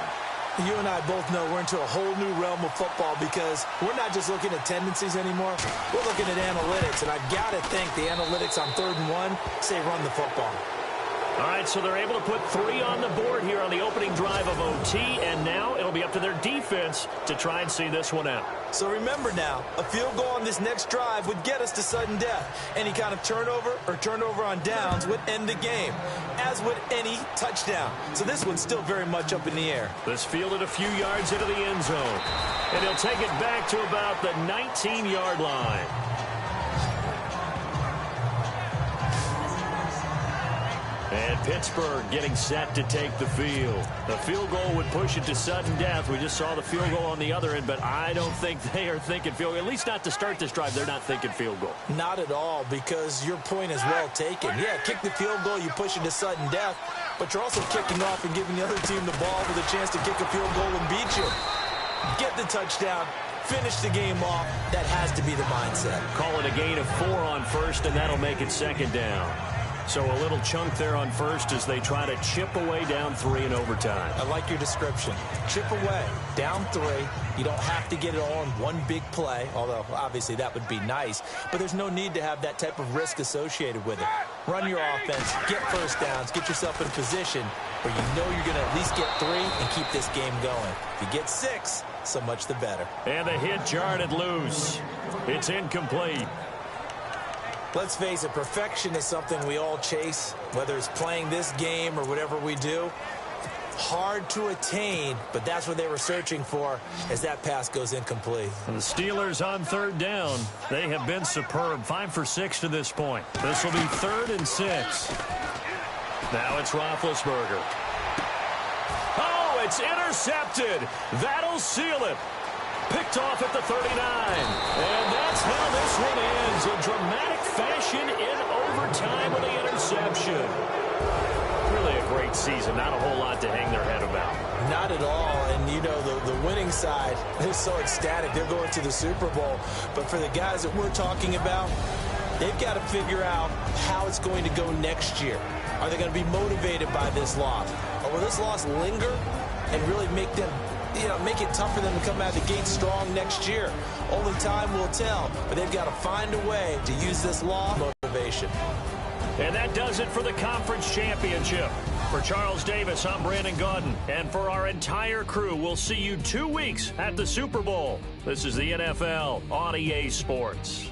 B: You and I both know we're into a whole new realm of football because we're not just looking at tendencies anymore. We're looking at analytics, and I've got to think the analytics on 3rd and 1 say run the football.
A: All right, so they're able to put 3 on the board here on the opening drive of OT, and now it'll be up to their defense to try and see this one out.
B: So remember now, a field goal on this next drive would get us to sudden death. Any kind of turnover or turnover on downs would end the game, as would any touchdown. So this one's still very much up in the air.
A: This fielded a few yards into the end zone, and he'll take it back to about the 19-yard line. And Pittsburgh getting set to take the field. The field goal would push it to sudden death. We just saw the field goal on the other end, but I don't think they are thinking field goal. At least not to start this drive. They're not thinking field goal.
B: Not at all, because your point is well taken. Yeah, kick the field goal, you push it to sudden death, but you're also kicking off and giving the other team the ball with a chance to kick a field goal and beat you. Get the touchdown. Finish the game off. That has to be the mindset.
A: Call it a gain of 4 on first, and that'll make it second down. So a little chunk there on first as they try to chip away down 3 in overtime.
B: I like your description. Chip away, down 3. You don't have to get it all in one big play, although obviously that would be nice. But there's no need to have that type of risk associated with it. Run your offense, get first downs, get yourself in a position where you know you're going to at least get 3 and keep this game going. If you get 6, so much the better.
A: And the hit jarred it loose. It's incomplete.
B: Let's face it, perfection is something we all chase, whether it's playing this game or whatever we do. Hard to attain, but that's what they were searching for as that pass goes incomplete.
A: And the Steelers on third down. They have been superb. 5 for 6 to this point. This will be 3rd and 6. Now it's Roethlisberger. Oh, it's intercepted. That'll seal it. Picked off at the 39. And that's how this one ends. In dramatic fashion in overtime with the interception. Really a great season. Not a whole lot to hang their head about.
B: Not at all. And, you know, the winning side is so ecstatic. They're going to the Super Bowl. But for the guys that we're talking about, they've got to figure out how it's going to go next year. Are they going to be motivated by this loss? Or will this loss linger and really make them, make it tough for them to come out of the gate strong next year? Only time will tell. But they've got to find a way to use this loss motivation.
A: And that does it for the conference championship. For Charles Davis, I'm Brandon Gaudin. And for our entire crew, we'll see you 2 weeks at the Super Bowl. This is the NFL on EA Sports.